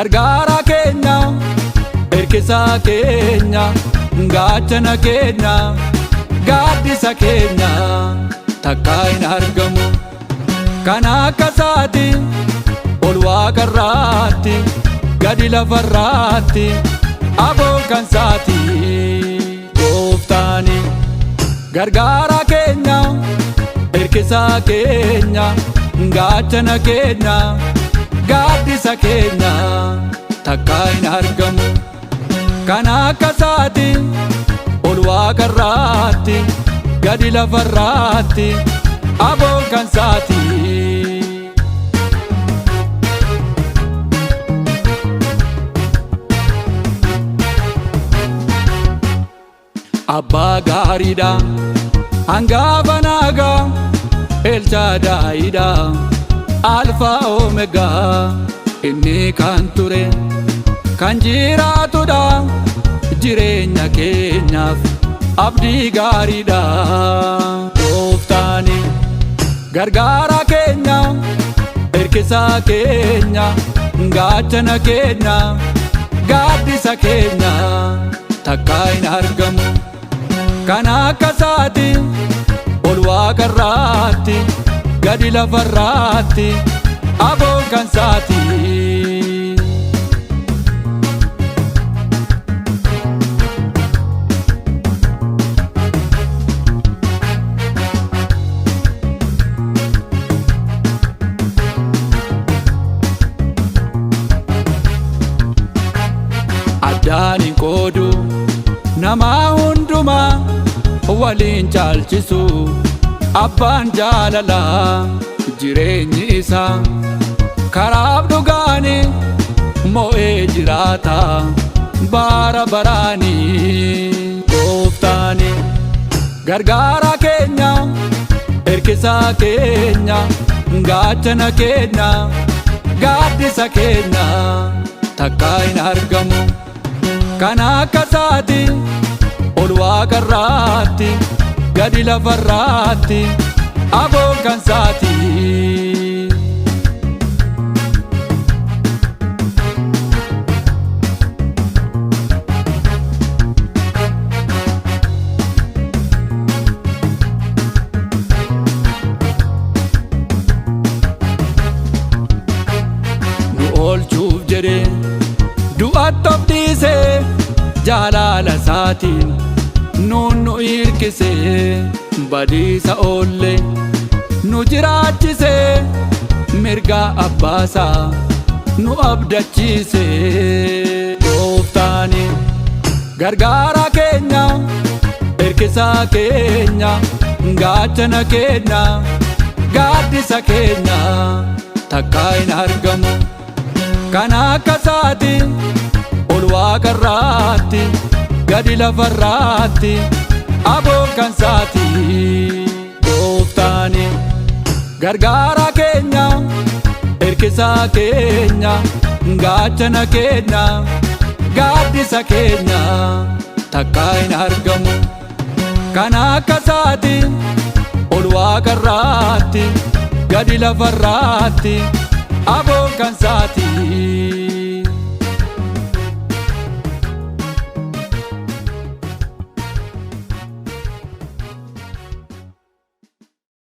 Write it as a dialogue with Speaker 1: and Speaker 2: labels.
Speaker 1: Gargaara keenya, hirkisa keenya, gaachana keenya, gaaddisa keenya, takka hin argamu. Kan akka isaati ol waaqarraatti, gadi lafarraatti, aboo kan isaati Gooftaani. Gargaara keenya, hirkisa keenya, gaachana keenya, gaaddisa keenya, takka hin argamu. Kan akka isaati ol waaqarraatti, gadi lafarraatti, aboo kan isaati. Abbaa gaariidha, hangafa nagaa, Elchaadaayidha, Alfaa Omeegaa. Inni kan ture, kan jiraatudha, jireenya keenyaaf abdii gaariidha. Gooftaani. Gargaara keenya, hirkisa keenya, gaachana keenya, gaaddisa keenya, takka hin argamu. Kan akka isaati ol waaqarraatti, gadi lafarraatti, aboo kan isaati. Addaan hin qoodu, nama hundumaa waliin caalchisu. Abbaan jaalala, jireenyi isaa karaaf dhugaani, moo'ee jiraata bara baraani. Gooftaani. Gargaara keenya, hirkisa keenya, gaachana keenya, gaaddisa keenya, takka hin argamu. Kan akka isaati ol waaqarraatti, gadi lafarraatti, aboo kan isaati. Nu oolchuuf jedhee du'atti of dhiisee, jaalala isaatiin nu hirkisee, badiisa oollee nu jiraachisee, mirga abbaasaa nu abdachiisee. Gooftaani. Gargaara keenya, hirkisa keenya, gaachana keenya, gaaddisa keenya, takka hin argamu. Kan akka isaati ol waaqarraatti, gadi lafarraatti, aboo kan isaati. Gooftaani. Gargaara keenya, hirkisa keenya, gaachana keenya, gaaddisa keenya, takka hin argamu. Kan akka isaati ol waaqarraatti, gadi lafarraatti, aboo kan isaati.